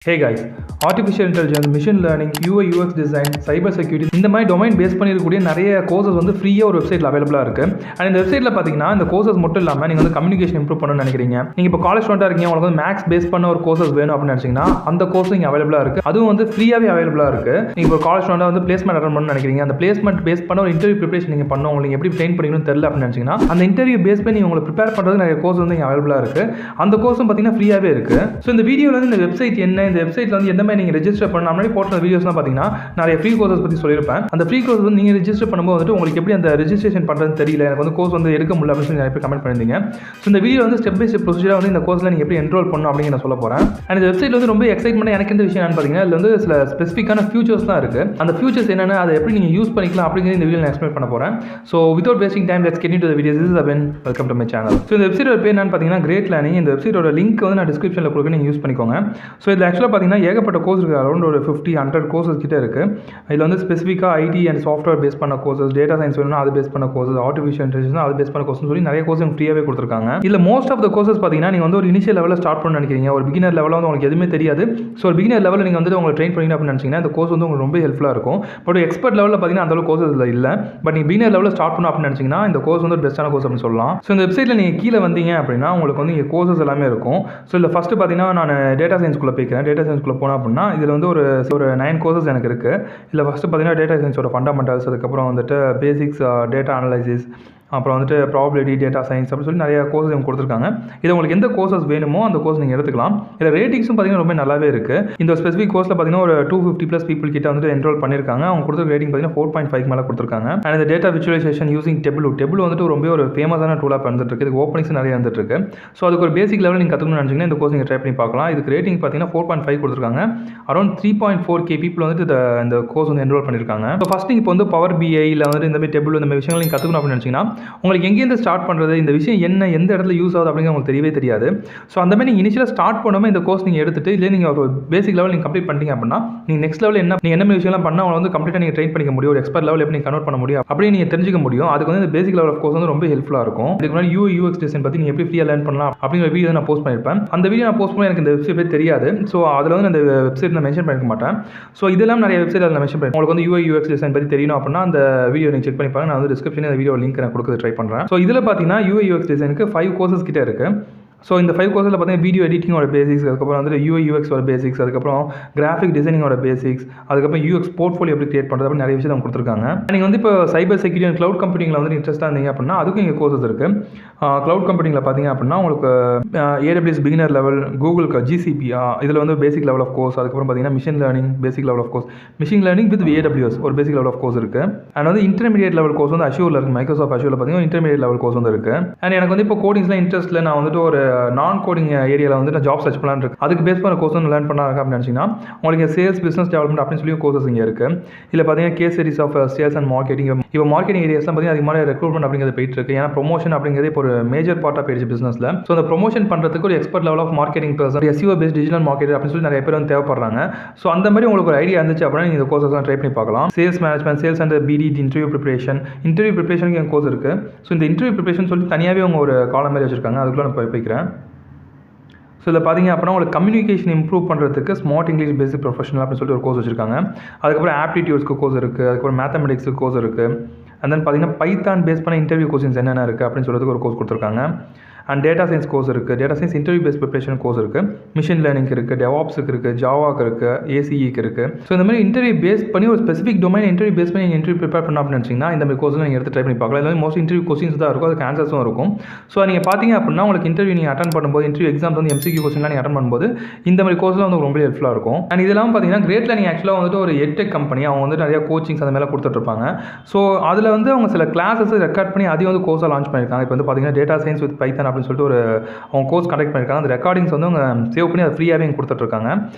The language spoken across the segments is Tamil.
Hey guys, artificial intelligence, machine learning, UI UX design, cyber security இந்த மாதிரி டொமைன் பேஸ் பண்ணிருக்கக்கூடிய நிறைய கோர்சஸ் வந்து ஃப்ரீயா ஒரு வெப்சைட்ல அவைலபிளா இருக்கு. அண்ட் இந்த வெப்சைட்ல பாத்தீங்கன்னா இந்த கோர்சஸ் மட்டும் இல்லாம நீங்க வந்து கம்யூனிகேஷன் இம்ப்ரூவ் பண்ணணும்னு நினைக்கிறீங்க. நீங்க இப்போ காலேஜ் ஸ்டூடெண்டா இருக்கீங்க, உங்களுக்கு வந்து மேக்ஸ் பேஸ் பண்ண ஒரு கோர்சஸ் வேணும் அப்படின்னு நினைச்சீங்கன்னா அந்த கோர்ஸ் இங்க அவைலபிளா இருக்கு. அதுவும் வந்து ஃப்ரீயாவே அவைலபிளா இருக்கு. நீங்க இப்போ காலேஜ் ஸ்டூடெண்டா வந்து பிளேஸ்மெண்ட் அட்டெண்ட் பண்ணணும்னு நினைக்கிறீங்க, அந்த பிளேஸ்மெண்ட் பேஸ் பண்ண ஒரு இன்டர்வியூ ப்ரிப்பரேஷன் நீங்க பண்ணணும், உங்களுக்கு எப்படி ட்ரெயின் பண்ணிக்கணும்னு தெரியல அப்படின்னு நினைச்சீங்கன்னா அந்த இன்டர்வியூ பேஸ் பண்ணி உங்களை ப்ரிப்பேர் பண்றது நிறைய கோர்ஸ் வந்து இங்க அவைலபிளா இருக்கு. அந்த கோர்ஸும் பாத்தீங்கன்னா ஃப்ரீயாவே இருக்கு. ஸோ இந்த வீடியோல வந்து இந்த வெப்சைட் என்ன, இந்த வெப்சைட்ல வந்து எந்த மாதிரி நீங்க ரெஜிஸ்டர் பண்ண முன்னாடி போட்ட வீடியோஸ்லாம் பார்த்தீங்கன்னா நிறைய ஃப்ரீ கோர்சஸ் பற்றி சொல்லியிருப்பேன். அந்த ஃப்ரீ கோர்ஸ் வந்து நீங்கள் ரெஜிஸ்டர் பண்ணும்போது வந்துட்டு உங்களுக்கு எப்படி அந்த ரெஜிஸ்ட்ரேஷன் பண்ணுறது தெரியல, எனக்கு வந்து கோர்ஸ் வந்து எடுக்க முடியல அப்படின்னு சொல்லி நிறைய பேர் கமெண்ட் பண்ணியிருந்தீங்க. ஸோ இந்த வீடியோ வந்து ஸ்டெப் பை ஸ்டெப் ப்ரொசீஜராக வந்து இந்த கோர்ஸில் நீங்கள் எப்படி என்ரோல் பண்ணணும் அப்படின்னு நான் சொல்ல போகிறேன். அண்ட் இந்த வெப்சைட் வந்து ரொம்ப எக்ஸைட்மெண்ட் எனக்கு இந்த விஷயம் என்னன்னு பார்த்தீங்கன்னா இதில் வந்து சில ஸ்பெசிஃபிக்கான ஃபியூச்சர்ஸ்லாம் இருக்குது. அந்த ஃபியூச்சர்ஸ் என்னென்ன, அதை எப்படி நீங்கள் யூஸ் பண்ணிக்கலாம் அப்படிங்கிறது இந்த வீடியோ நான் எக்ஸ்பிளைன் பண்ண போகிறேன். So without wasting time let's get into the video. This is abin, welcome to my channel. So இந்த வெப்சைட்டோட பேர் என்னன்னு பார்த்தீங்கன்னா கிரேட் லேர்னிங். இந்த வெப்சைட்டோட லிங்க் வந்து நான் டிஸ்கிரிப்ஷனில் கொடுக்க, நீங்கள் யூஸ் பண்ணிக்கோங்க. ஸோ இதில் ஆக்சுவலாக பார்த்தீங்கன்னா ஏகப்பட்ட கோர்ஸ் இருக்குது, அரௌண்ட் ஒரு 50-100 கோர்சஸ் கிட்ட இருக்குது. இதில் வந்து ஸ்பெசிஃபிக்காக ஐடி அண்ட் சாஃப்ட்வேர் பேஸ் பண்ண கோர்சஸ், டேட்டா சயின்ஸ் வேணும்னா அது பேஸ் பண்ண கோர்சஸ், ஆர்டிஃபிஷியல் இன்டெலிஜென்ஸ் அது பேஸ் பண்ண கோர்ஸ் சொல்லி நிறைய கோர்ஸ் ஃப்ரீயாகவே கொடுத்துருக்காங்க. இதில் மோஸ்ட் ஆஃப் த கோர்சஸ் பார்த்தீங்கன்னா நீங்கள் வந்து ஒரு இனிஷியல் லெவலில் ஸ்டார்ட் பண்ண நினைக்கிறீங்க, ஒரு பிகினர் லெவலில் வந்து உங்களுக்கு எதுவுமே தெரியாது. ஸோ ஒரு பிகினர் லெவலில் நீங்கள் வந்து உங்களை ட்ரெயின் பண்ணி அப்படின்னு நினச்சிங்கன்னா இந்த கோர்ஸ் வந்து உங்களுக்கு ரொம்ப ஹெல்ப்ஃபுல்லாக இருக்கும். பட் எக்ஸ்பர்ட் லெவலில் பார்த்தீங்கன்னா அந்த கோர்சஸ் இல்லை. பட் நீங்கள் பிகினர் லெவலில் ஸ்டார்ட் பண்ணணும் அப்படின்னு நினச்சிங்கன்னா இந்த கோர்ஸ் வந்து ஒரு பெஸ்ட்டான கோர்ஸ் அப்படின்னு சொல்லலாம். ஸோ இந்த வெப்சைட்டில் நீங்கள் கீழே வந்தீங்க அப்படின்னா உங்களுக்கு வந்து இங்கே கோர்சஸ் எல்லாமே இருக்கும். ஸோ இதில் ஃபஸ்ட்டு பார்த்தீங்கன்னா நான் டேட்டா சயின்ஸ்குள்ளே போய்க்கிறேன். டேட்டா சயின்ஸ்குள்ளே போனேன் அப்படின்னா இதில் வந்து ஒரு 9 கோர்சஸ் எனக்கு இருக்குது. இதில் ஃபஸ்ட்டு பார்த்தீங்கன்னா டேட்டா சயின்ஸோட ஃபண்டமெண்டல்ஸ், அதுக்கப்புறம் வந்துட்டு பேசிக்ஸ், டேட்டா அனலைசிஸ், அப்புறம் வந்துட்டு ப்ராபபிலிட்டி, டேட்டா சயின்ஸ் அப்படின்னு சொல்லி நிறைய கோர்ஸ் இவங்க கொடுத்துருக்காங்க. இது உங்களுக்கு எந்த கோர்சஸ் வேணுமோ அந்த கோர்ஸ் நீங்கள் எடுத்துக்கலாம். இதில் ரேட்டிங்ஸும் பார்த்தீங்கன்னா ரொம்ப நல்லாவே இருக்குது. இந்த ஸ்பெசிஃபிக் கோர்ஸில் பார்த்தீங்கன்னா ஒரு 250+ பீப்புள் கிட்ட வந்துட்டு என்ரோல் பண்ணியிருக்காங்க. அவங்க கொடுத்துருக்க ரேட்டிங் பார்த்தீங்கன்னா 4.5 மேலே கொடுத்துருக்காங்க. அண்ட் இந்த டேட்டா விஜுவலைசேஷன் யூசிங் டெபிள் வந்துட்டு ரொம்ப ஒரு ஃபேமஸான டூலாக வந்துட்டு இருக்கு. இதுக்கு ஓப்பனிங்ஸ் நிறைய வந்துட்டு இருக்கு. ஸோ அதுக்கு ஒரு பேசிக் லெவலில் நீங்கள் கற்றுக்கணும்னு நினச்சிங்கன்னா இந்த கோர்ஸ் நீங்கள் ட்ரை பண்ணி பார்க்கலாம். இதுக்கு ரேட்டிங் பார்த்தீங்கன்னா 4.5 கொடுத்துருக்காங்க. அரௌண்ட் 3.4K பீப்புள் வந்துட்டு இந்த கோர்ஸ் வந்து என்ரோல் பண்ணியிருக்காங்க. ஸோ ஃபஸ்ட் இப்போ வந்து பவர் பிஐ இல்லை வந்துட்டு இந்த மாதிரி டெபிள் இந்த மாதிரி விஷயங்கள் நீங்கள் கற்றுக்கணும் அப்படின்னு நினச்சிங்கன்னா உங்களுக்கு எங்கேருந்து ஸ்டார்ட் பண்ணுறது, இந்த விஷயம் என்ன, எந்த இடத்துல யூஸ் ஆகுது அப்படிங்கிற உங்களுக்கு தெரியவே தெரியாது. ஸோ அந்த மாதிரி நீங்கள் இனிஷியலாக ஸ்டார்ட் பண்ணாமல் இந்த கோர்ஸ் நீங்கள் எடுத்துட்டு இல்லை நீங்கள் ஒரு பேசிக் லெவல் நீங்கள் கம்ப்ளீட் பண்ணிட்டீங்க அப்படின்னா நீங்கள் நெக்ஸ்ட் லெவல் என்ன மாதிரி விஷயம்லாம் பண்ணால் அவங்களை வந்து கம்ப்ளீட்டாக நீங்கள் ட்ரெயின் பண்ணிக்க முடியும், ஒரு எக்ஸ்பர்ட் லெவல் எப்படி கன்வெர்ட் பண்ண முடியும் அப்படின்னு நீங்கள் தெரிஞ்சிக்க முடியும். அதுக்கு வந்து இந்த பேசிக் லெவல் ஆஃப் கோர்ஸ் வந்து ரொம்ப ஹெல்ப்ஃபுல்லாக இருக்கும். இதுக்கு முன்னாடி UI UX டிசைன் பற்றி நீங்கள் எப்படி ஃப்ரீயாக லேர்ன் பண்ணலாம் அப்படிங்கிற வீடியோ நான் போஸ்ட் பண்ணியிருப்பேன். அந்த வீடியோ நான் போஸ்ட் பண்ணி எனக்கு இந்த வெப்சைட் தெரியாது. ஸோ அதில் வந்து அந்த வெப்சைட் நான் மென்ஷன் பண்ணிக்க மாட்டேன். ஸோ இதெல்லாம் நிறைய வெப்சைட் அதில் மென்ஷன் பண்ணி உங்களுக்கு வந்து UI UX டிசைன் பற்றி தெரியணும் அப்படின்னா அந்த வீடியோ நீங்கள் செக் பண்ணி பாருங்க. நான் வந்து டிஸ்கிரிப்ஷனில் அந்த வீடியோ லிங்க் நான் கொடுக்க ட்ரை பண்ணுறேன். ஸோ இதில் பார்த்தீங்கன்னா UI UX டிசைனுக்கு 5 கோர்சஸ் கிட்ட இருக்குது. ஸோ இந்த 5 கோர்ஸில் பார்த்தீங்கன்னா வீடியோ எடிட்டிங்கோட பேசிக்ஸ், அதுக்கப்புறம் வந்து UI UX பேசிக்ஸ், அதுக்கப்புறம் கிராஃபிக் டிசைனிங்கோட பேசிக்ஸ், அதுக்கப்புறம் UX போர்ட்ஃபோலியோ எப்படி கிரியேட் பண்ணுறது அப்படின்னு நிறைய விஷயம் அவங்க கொடுத்துருக்காங்க. நீங்கள் வந்து இப்போ சைபர் செக்யூரிட்டி அண்ட் க்ளவுட் கம்ப்யூட்டிங்கில் வந்து இன்ட்ரெஸ்ட்டாக இருந்தீங்க அப்படின்னா அதுக்கும் இங்கே கோர்சஸ் இருக்குது. க்ளவுட் கம்ப்யூட்டிங்கில் பார்த்தீங்க அப்படின்னா உங்களுக்கு AWS பிகினர் லெவல், கூகுளுக்கு GCP இதில் வந்து பேசிக் லெவல் ஆஃப் கோர்ஸ், அதுக்கப்புறம் பார்த்தீங்கன்னா machine learning basic level of course, machine learning with AWS ஒரு பேசிக் லெவல் ஆஃப் கோர்ஸ் இருக்குது. அண்ட் வந்து இன்டர்மீடியேட் லெவல் கோர்ஸ் வந்து அஷ்யூரில் இருக்குது. மைக்ரோசாஃப்ட் அஷ்யூரில் பார்த்தீங்கன்னா இன்டர்மீடியேட் லெவல் கோர்ஸ் வந்து இருக்குது. அண்ட் எனக்கு வந்து இப்போ கோடிங்ஸ்லாம் இன்ட்ரெஸ்ட்டில் நான் வந்துட்டு ஒரு நான் கோடிங் ஏரியாவில் வந்து நான் ஜாப் சர்ச் பண்ணலான்னு இருக்கு. அதுக்கு பேஸ் பண்ண கோர்ஸ் வந்து லேர்ன் பண்ணாங்க அப்படின்னு நினச்சிங்கன்னா உங்களுக்கு சேல்ஸ் பிஸ்னஸ் டெவலப்மெண்ட் அப்படின்னு சொல்லி கோர்சஸ் இங்கே இருக்குது. இதில் பார்த்தீங்கன்னா case series of sales and marketing. இப்போ மார்க்கெட்டிங் ஏரியாஸ்லாம் பார்த்தீங்கன்னா அதிகமான ரெக்ரூட்மெண்ட் அப்படிங்கிறது போயிட்டு இருக்கு. ஏன்னா ப்ரொமோஷன் அப்படிங்கிறது இப்போ ஒரு மேஜர் பார்ட்டாக போயிடுச்சு பிஸ்னஸில். ஸோ அந்த ப்ரொமோஷன் பண்ணுறதுக்கு ஒரு expert level of marketing person, SEO based digital market அப்படின்னு சொல்லி நிறைய பேர் வந்து தேவைப்படுறாங்க. ஸோ அந்த மாதிரி உங்களுக்கு ஒரு ஐடியா இருந்துச்சு அப்படின்னா நீங்கள் இந்த கோர்சஸ் ட்ரை பண்ணி பார்க்கலாம். Sales management, sales and BD, interview ப்ரிப்பரேஷனுக்கு என் கோர்ஸ் இருக்குது. ஸோ இந்த இன்டர்வியூ ப்ரிப்பரேஷன் சொல்லி தனியாகவே அவங்க ஒரு காலம் மாதிரி வச்சிருக்காங்க. அதுக்குள்ள நான் போய்க்கிறேன். ஸோ இதில் பார்த்தீங்க அப்படின்னா உங்களுக்கு கம்யூனிகேஷன் இம்ப்ரூவ் பண்ணுறதுக்கு ஸ்மார்ட் இங்கிலீஷ் பேசிக் ப்ரொஃபஷனல் அப்படின்னு சொல்லிட்டு ஒரு கோர்ஸ் வச்சிருக்காங்க. அதுக்கப்புறம் ஆப்டிடியூட்ஸ்க்கு கோர்ஸ் இருக்குது, அதுக்கப்புறம் மேத்தமெட்டிக்ஸுக்கு கோர்ஸ் இருக்குது. அண்ட் தென் பார்த்தீங்கன்னா பைத்தான் பேஸ் பண்ண இன்டர்வியூ கோர்ஸ் என்னென்ன இருக்குது அப்படின்னு சொல்கிறதுக்கு ஒரு கோர்ஸ் கொடுத்துருக்காங்க. அண்ட் டேட்டா சயின்ஸ் கோர்ஸ் இருக்குது, data science interview based preparation course இருக்குது, மிஷின் லேர்னிங் இருக்குது, டெவாப்ஸுக்கு இருக்குது, ஜாவாக்கு இருக்குது, ACEக்கு இருக்குது. ஸோ இந்த மாதிரி இன்டர்வியூ பேஸ் பண்ணி ஒரு ஸ்பெசிஃபிக் டொமைன் இன்டர்வியூ பேஸ் பண்ணி நீங்கள் இன்டர்வியூ ப்ரிப்பேர் பண்ண அப்படின்னு நினச்சிங்கன்னா இந்த மாதிரி கோர்ஸ் நீங்கள் எடுத்து ட்ரை பண்ணி பார்க்கலாம். இல்லை மோஸ்ட் இன்டர்வியூ கொஸ்டின்ஸ் தான் இருக்கும், அதுக்கு ஆன்சர்ஸும் இருக்கும். ஸோ நீங்கள் பார்த்தீங்க அப்படின்னா உங்களுக்கு இன்டர்வியூ நீங்கள் அட்டன் பண்ணும்போது, இன்டர்வியூ எக்ஸாம்ஸ் வந்து MCQ கொஸ்டின்லாம் நீங்கள் அட்டன் பண்ணும்போது இந்த மாதிரி கோர்ஸ்லாம் வந்து ரொம்ப ஹெல்ப்ஃபுல்லாக இருக்கும். அண்ட் இதெல்லாம் பார்த்தீங்கன்னா கிரேட் லேர்னிங் ஆக்சுவலாக வந்துட்டு ஒரு எட்டெக் கம்பெனி. அவங்க வந்து நிறைய கோச்சிங்ஸ் அந்த மாதிரி கொடுத்துட்ருப்பாங்க. ஸோ அதில் வந்து அவங்க சில கிளாஸஸ் ரெக்கார்ட் பண்ணி அதையும் வந்து கோர்ஸாக லான்ச் பண்ணியிருக்காங்க. இப்போ வந்து பார்த்தீங்கன்னா டேட்டா சயின்ஸ் வித் பைத்தான் அப்படின்னு சொல்லிட்டு ஒரு அவங்க கோர்ஸ் கண்டக்ட் பண்ணியிருக்காங்க. அந்த ரெக்கார்டிங்ஸ் வந்து அவங்க சேவ் பண்ணி அதை ஃப்ரீயாகவே இங்கே கொடுத்துட்ருக்காங்க.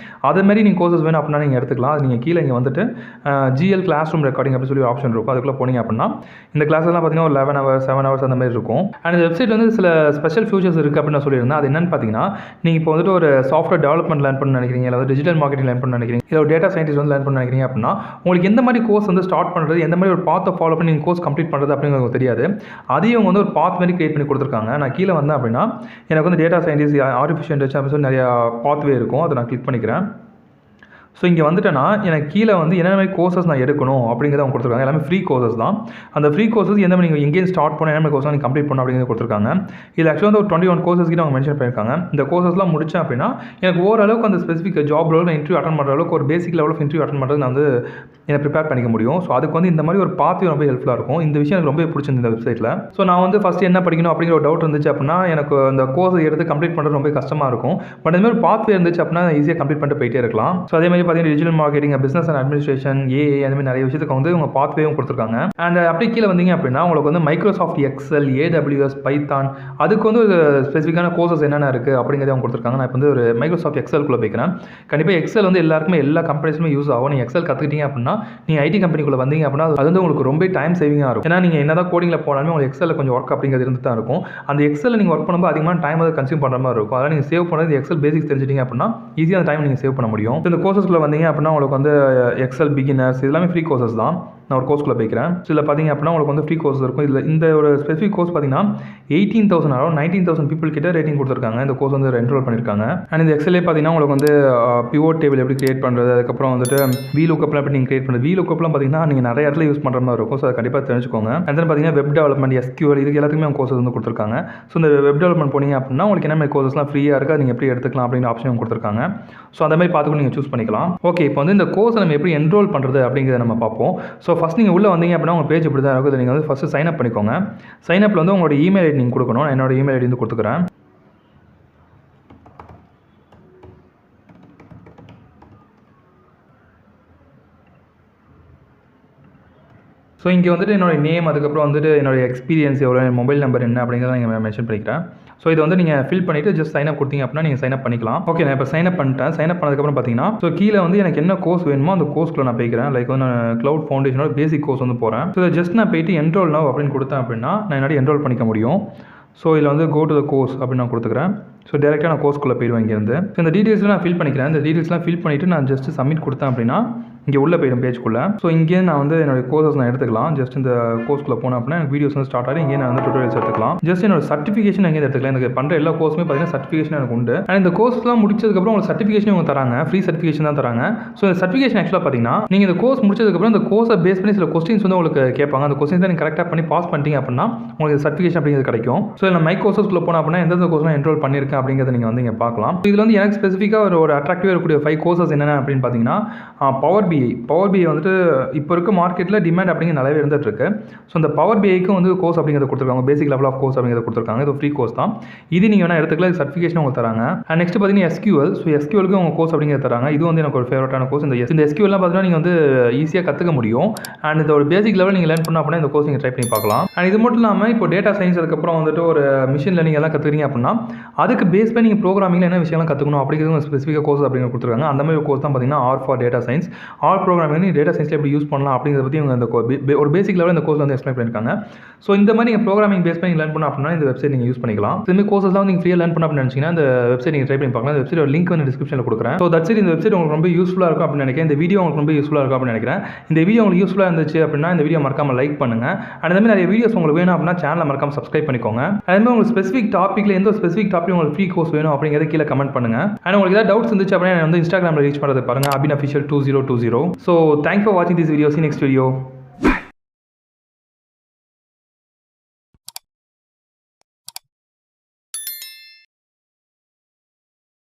அதேமாதிரி நீங்கள் கோர்சஸ் வேணும் அப்படின்னா நீங்கள் எடுத்துக்கலாம். அது நீங்கள் கீழே இங்கே வந்துட்டு GL கிளாஸ் ரூம் ரெக்கார்டிங் அப்படின்னு சொல்லி ஆப்ஷன் இருக்கும். அதுக்குள்ளே போனீங்க அப்படின்னா இந்த கிளாஸ்லாம் பார்த்தீங்கன்னா ஒரு 11 hours 7 hours அந்த மாதிரி இருக்கும். அண்ட் இந்த வெப்சைட் வந்து சில ஸ்பெஷல் ஃபியூச்சர்ஸ் இருக்குது அப்படின்னு நான் சொல்லியிருந்தேன். அது என்னன்னு பார்த்தீங்கன்னா நீங்கள் இப்போ வந்துட்டு ஒரு சாஃப்ட்வேர் டெவலப்மெண்ட் லேர்ன் பண்ண நினைக்கிறீங்க, இல்லை டிஜிட்டல் மார்க்கெட்டிங் லேர்ன் பண்ண நினைக்கிறீங்க, இல்லை ஒரு டேட்டா சயின்டிஸ்ட் வந்து லேர்ன் பண்ண நினைக்கிறீங்க அப்படின்னா உங்களுக்கு எந்த மாதிரி கோர்ஸ் வந்து ஸ்டார்ட் பண்ணுறது, எந்த மாதிரி ஒரு பாத்தை ஃபாலோ பண்ணி நீங்கள் கோர்ஸ் கம்ப்ளீட் பண்ணுறது அப்படிங்கிறது தெரியாது. அதையும் வந்து ஒரு பாத் மாதிரி கிரியேட் பண்ணி கொடுத்துருக்காங்க. நான் கீழே வந்தேன் அப்படின்னா எனக்கு வந்து டேட்டா சயின்டிஸ்ட், ஆர்டிஃபிஷியல் இன்டெலிஜென்ஸ் அப்படின்னு சொல்லி நிறையா பாத்வே இருக்கும். அதை நான் கிளிக் பண்ணிக்கிறேன். ஸோ இங்கே வந்துட்டேன்னா எனக்கு கீழே வந்து என்னென்ன மாதிரி கோர்சஸ் நான் எடுக்கணும் அப்படிங்கிறத அவங்க கொடுத்துருக்காங்க. எல்லாமே ஃப்ரீ கோர்சஸ் தான். அந்த ஃப்ரீ கோர்சஸ் எந்த மாதிரி நீங்கள் எங்கேயும் ஸ்டார்ட் பண்ண என்ன மாதிரி கோர்ஸ் நீங்கள் கம்ப்ளீட் பண்ணணும் அப்படிங்கிறது கொடுத்துருக்காங்க. இது ஆக்சுவலாக வந்து ஒரு 21 கோர்சஸ் கிட்ட அவங்க மென்ஷன் பண்ணியிருக்காங்க. இந்த கோர்சஸ்லாம் முடித்தேன் அப்படின்னா எனக்கு ஓரளவுக்கு அந்த ஸ்பெசிஃபிக் ஜாப் ரோல் நான் இன்டர்வியூ அட்டன் பண்ணுற அளவுக்கு ஒரு basic level of interview attend பண்ணுறது நான் வந்து என்னை ப்ரிப்பேர் பண்ணிக்க முடியும். ஸோ அதுக்கு வந்து இந்த மாதிரி ஒரு பாத்து ரொம்ப ஹெல்ப்ஃபுல்லாக இருக்கும். இந்த விஷயம் எனக்கு ரொம்ப பிடிச்சிருந்த இந்த வெப்சைட்டில். ஸோ நான் வந்து ஃபஸ்ட்டு என்ன படிக்கணும் அப்படிங்கிற ஒரு டவுட் இருந்துச்சு அப்படின்னா எனக்கு அந்த கோர்ஸ் எடுத்து கம்ப்ளீட் பண்ணுறது ரொம்ப கஷ்டமாக இருக்கும். பட் இந்த மாதிரி பாத்வே இருந்துச்சு அப்படின்னா ஈஸியாக கம்ப்ளீட் பண்ணிட்டு போயிட்டே இருக்கலாம். ஸோ அதே மாதிரி பார்த்தீங்கன்னா digital marketing, business and administration, AI அந்த மாதிரி நிறைய விஷயத்துக்கு வந்து உங்கள் பாத்வேவும் கொடுத்துருக்காங்க. அண்ட் அப்படி கீழே வந்தீங்க அப்படின்னா உங்களுக்கு வந்து மைக்ரோசாஃப்ட் எக்ஸல், AWS, பைத்தான் அதுக்கு வந்து ஒரு ஸ்பெசிஃபிக்கான கோர்சஸ் என்னென்ன இருக்குது அப்படிங்கிறத அவங்க கொடுத்துருக்காங்க. நான் இப்போ வந்து ஒரு மைக்ரோசாஃப்ட் எக்ஸல்குள்ளே போய்க்கிறேன். கண்டிப்பாக எக்ஸல் வந்து எல்லாருக்குமே எல்லா கம்பெனிஸுமே யூஸ் ஆகும். நீங்கள் எக்ஸல் கற்றுக்கிட்டீங்க அப்படின்னா நீங்கள் ஐடி கம்பெனிக்குள்ளே வந்தீங்க அப்படின்னா அது வந்து உங்களுக்கு ரொம்ப டைம் சேவிங்காக இருக்கும். ஏன்னா நீங்கள் என்ன தான் கோடிங்கில் போனாலுமே உங்களுக்கு எக்ஸலில் கொஞ்சம் ஒர்க் அப்படிங்கிறது இருந்து தான் இருக்கும். அந்த எக்ஸலில் நீங்கள் ஒர்க் பண்ணும்போது அதிகமான டைம் அதை கன்சியூம் பண்ணுற மாதிரி இருக்கும். அதனால் நீங்கள் சேவ் பண்ணுறது எக்ஸல் பேசிக்ஸ் தெரிஞ்சிட்டிங்க அப்படின்னா ஈஸியாக அந்த டைம் நீங்கள் சேவ் பண்ண முடியும். இந்த கோர்சஸ்க்குள்ளே வந்தீங்க அப்படின்னா உங்களுக்கு வந்து எக்ஸல் பிகினர்ஸ் எல்லாமே ஃப்ரீ கோர்சஸ் தான். நான் ஒரு கோர்ஸ்க்குள்ளே போய்க்கிறேன். ஸோ இதில் பார்த்தீங்க அப்படின்னா உங்களுக்கு வந்து ஃப்ரீ கோர்ஸ் இருக்கும். இதில் இந்த ஒரு ஸ்பெசிஃபிக் கோர்ஸ் பார்த்தீங்கன்னா 18,000 அரௌண்ட் 19,000 பீப்புள் கிட்ட ரேட்டிங் கொடுத்துருக்காங்க. இந்த கோர்ஸ் வந்து என்ரோல் பண்ணியிருக்காங்க. அண்ட் இந்த எக்ஸலே பார்த்தீங்கன்னா உங்களுக்கு வந்து பிவோட் டேபிள் எப்படி கிரியேட் பண்ணுறது, அதுக்கப்புறம் வந்துட்டு VLOOKUPலாம் எப்படி நீங்கள் கிரியேட் பண்ணுறது. VLOOKUPலாம் பார்த்தீங்கன்னா நீங்கள் நிறைய இடத்துல யூஸ் பண்ணுற மாதிரி இருக்கும். ஸோ அதை கண்டிப்பாக தெரிஞ்சுக்கோங்க. அண்ட் தென் பார்த்தீங்கன்னா வெப் டெவலப்மெண்ட், SQL இதுக்கு எல்லாத்துக்குமே அவங்க கோர்சஸ் வந்து கொடுத்துருக்காங்க. ஸோ இந்த வெப் டெவலப்மெண்ட் போனீங்க அப்படின்னா உங்களுக்கு என்ன மாதிரி கோர்சஸ்லாம் ஃப்ரீயாக இருக்குது, நீங்கள் எப்படி எடுத்துக்கலாம் அப்படிங்கிற ஆப்ஷன் கொடுத்துருக்காங்க. ஸோ அந்த மாதிரி பார்த்துக்கணும் நீங்கள் சூஸ் பண்ணிக்கலாம். ஓகே, இப்போ வந்து இந்த கோர்ஸை நம்ம எப்படி என்ரோல் பண்ணுறது அப்படிங்கிறத நம்ம பார்ப்போம். ஸோ ஃபஸ்ட் நீங்கள் உள்ளே வந்தீங்க அப்படின்னா உங்கள் பேஜ் இப்படி தான் இருக்குது. நீங்கள் வந்து ஃபஸ்ட்டு சைன் அப் பண்ணிக்கோங்க. சைன் அப்பில் வந்து உங்களோட இமெயில் ஐடி நீங்கள் கொடுக்கணும். நான் என்னோட இமெயில் ஐடி வந்து கொடுத்துக்கிறேன். ஸோ இங்கே வந்துட்டு என்னோட நேம், அதுக்கப்புறம் வந்துட்டு என்னோட எக்ஸ்பீரியன்ஸ் எவ்வளோ, மொபைல் நம்பர் என்ன அப்படிங்கிறத நீங்கள் மென்ஷன் பண்ணிக்கிறேன். ஸோ இதை வந்து நீங்கள் ஃபில் பண்ணிவிட்டு ஜஸ்ட் சைன் அப் கொடுத்தீங்க அப்படின்னா நீங்கள் சைன் அப் பண்ணிக்கலாம். ஓகே, நான் இப்போ சைன் அப் பண்ணிட்டேன். சைன் அப் பண்ணதுக்கப்புறம் பார்த்தீங்கன்னா ஸோ கீழே வந்து எனக்கு என்ன கோர்ஸ் வேணுமோ அந்த கோர்ஸ்க்குள்ள நான் போய்க்கிறேன். லைக் வந்து நான் க்ளவுட் ஃபவுண்டேஷனோட பேசிக் கோர்ஸ் வந்து போகிறேன். ஸோ ஜஸ்ட் நான் போயிட்டு என்ரோல் நவ் அப்படின்னு கொடுத்தேன் அப்படின்னா நான் என்னோட என்ரோல் பண்ணிக்க முடியும். ஸோ இதில் வந்து கோ டு த கோர்ஸ் அப்படின்னு நான் கொடுத்துக்கிறேன். ஸோ டேரெக்டாக நான் கோர்ஸ்க்குள்ளே போயிடுவேன் இங்கேருந்து. ஸோ இந்த டீட்டெயில்ஸ்லாம் நான் ஃபில் பண்ணிக்கிறேன். இந்த டீட்டெயில்ஸ்லாம் ஃபில் பண்ணிவிட்டு நான் ஜஸ்ட் சப்மிட் கொடுத்தேன் அப்படின்னா இங்கே உள்ளே போய்டும் பேஜ்க்குள்ளே. ஸோ இங்கே நான் வந்து என்னோடய கோர்சஸ் நான் எடுத்துக்கலாம். ஜஸ்ட் இந்த கோர்ஸ்க்குள்ளே போனேன் அப்படின்னா எனக்கு வீடியோஸ் வந்து ஸ்டார்ட் ஆகி இங்கே நான் வந்து டுட்டோரியல்ஸ் எடுத்துக்கலாம். ஜஸ்ட் என்னோட சர்டிஃபிகேஷன் எங்கே எடுத்துக்கலாம். எனக்கு பண்ணுற எல்லா கோர்ஸுமே பார்த்தீங்கன்னா சர்டிஃபிகேஷன் எனக்கு உண்டு. அண்ட் இந்த கோர்ஸ்லாம் முடிச்சதுக்கப்புறம் உங்களுக்கு சர்டிஃபிகேஷன் அவங்க தராங்க. ஃப்ரீ சர்டிஃபிகேஷன் தான் தராங்க. ஸோ இந்த சர்டிஃபிகேஷன் ஆக்சுவலாக பார்த்தீங்கன்னா நீங்கள் இந்த கோர்ஸ் முடிச்சதுக்கப்புறம் இந்த கோர்ஸை பேஸ் பண்ணி சில கொஸ்டின்ஸ் வந்து உங்களுக்கு கேட்பாங்க. அந்த கொஸ்டின்ஸ் நீங்கள் கரெக்டாக பண்ணி பாஸ் பண்ணிட்டீங்க அப்படின்னா உங்களுக்கு சர்டிஃபிகேஷன் அப்படிங்கிறது கிடைக்கும். ஸோ நான் மை கோர்சஸ்க்குள்ளே போனேன் அப்படின்னா எந்தெந்த கோர்ஸ்லாம் என்ரோல் பண்ணியிருக்கேன் அப்படிங்கிறத நீங்கள் வந்து இங்கே பார்க்கலாம். இதில் வந்து எனக்கு ஸ்பெசிஃபிக்காக ஒரு அட்ராக்டிவாக இருக்கக்கூடிய 5 கோர்சஸ் என்னென்ன அப்படின்னு பார்த்தீங்கன்னா பவர் பிஐ வந்துட்டு இப்போ இருக்க மார்க்கெட்டில் டிமாண்ட் அப்படிங்கிற நிறையவே இருந்துட்டு இருக்கு. ஸோ இந்த பவர் பிஐக்கும் வந்து கோர்ஸ் அப்படிங்கிறத கொடுத்துருக்காங்க. பேசிக் லெவல் ஆஃப் கோர்ஸ் அப்படிங்கிறத கொடுத்துருக்காங்க. இது ஃப்ரீ கோர்ஸ் தான். இது நீங்கள் வேணால் எடுத்துக்கலாம். சர்டிஃபிகேஷன் உங்களுக்கு தராங்க. அண்ட் நெக்ஸ்ட் பார்த்தீங்கன்னா SQL. ஸோ SQLக்கு உங்கள் கோர்ஸ் அப்படிங்கிறத தராங்க. இது வந்து எனக்கு ஒரு ஃபேவரட்டான கோர்ஸ். இந்த SQLலாம் பார்த்தீங்கன்னா நீங்கள் வந்து ஈஸியாக கற்றுக்க முடியும். அண்ட் இந்த ஒரு பேசிக் லெவல் நீங்கள் லேர்ன் பண்ண அப்படின்னா இந்த கோர்ஸ் நீங்கள் ட்ரை பண்ணி பார்க்கலாம். அண்ட் இது மட்டும் இல்லாமல் இப்போ டேட்டா சயின்ஸ் அதுக்கப்புறம் வந்துட்டு ஒரு மிஷின் லேர்னிங் எல்லாம் கற்றுக்கிறீங்க அப்படின்னா அதுக்கு பேஸ் பண்ணி நீங்கள் ப்ரோக்ராமிங்கில் என்ன விஷயம்லாம் கற்றுக்கணும் அப்படிங்கிறது ஸ்பெசிஃபிக்காக கோர்ஸ் அப்படிங்கிற கொடுத்துருக்காங்க. அந்த மாதிரி கோர்ஸ் தான் பார்த்தீங்கன்னா R for data science. All programming data சயின்ஸில் எப்படி யூஸ் பண்ணலாம் அப்படிங்கிறத பற்றி இவங்க அந்த ஒரு பேசிக் லெவலில் இந்த கோர்ஸ் வந்து எக்ஸ்பிளைன் பண்ணியிருக்காங்க. ஸோ இந்த மாதிரி நீங்கள் ப்ரோக்ராமிங் பேஸ் பண்ணி லேர்ன் பண்ண அப்படின்னா இந்த வெப்சைட் நீங்கள் யூஸ் பண்ணிக்கலாம். இந்த கோர்ஸ்லாம் நீங்கள் ஃப்ரீயாக லேர்ன் பண்ண அப்படின்னு நினச்சிங்கன்னா இந்த வெப்சைட் நீங்கள் ட்ரை பண்ணி பார்க்கலாம். இந்த வெப்சைட் லிங்க் வந்து டிஸ்கிரிப்ஷனில் கொடுக்குறேன். So that's it. இந்த வெப்சைட் உங்களுக்கு ரொம்ப யூஸ்ஃபுல்லாக இருக்கும் அப்படின்னு நினைக்கிறேன். இந்த வீடியோ உங்களுக்கு ரொம்ப யூஸ்ஃபுல்லாக இருக்கும் அப்படின்னு நினைக்கிறேன். இந்த வீடியோ உங்களுக்கு யூஸ்ஃபுல்லாக இருந்துச்சு அப்படின்னா இந்த வீடியோ மறக்காம லைக் பண்ணுங்க. அண்ட் இந்த மாதிரி நிறைய வீடியோஸ் உங்களுக்கு வேணும் அப்படின்னா சேனலை மறக்காம சப்ஸ்கிரைப் பண்ணிக்கோங்க. அதே மாதிரி உங்களுக்கு ஸ்பெசிஃபிக் டாப்பிக்கில் எந்த ஸ்பெசிஃபிக் டாப்பிக் உங்களுக்கு ஃப்ரீ கோர்ஸ் வேணும் அப்படிங்கிறத கீழே கமெண்ட் பண்ணுங்க. அண்ட் உங்களுக்கு ஏதாவது டவுட்ஸ் இருந்துச்சு அப்படின்னா வந்து இன்ஸ்டாகிராமில் ரீச் பண்ணுறது பாருங்க abin official 2020. So thanks for வாட்சிங் this video. See you next video. Bye.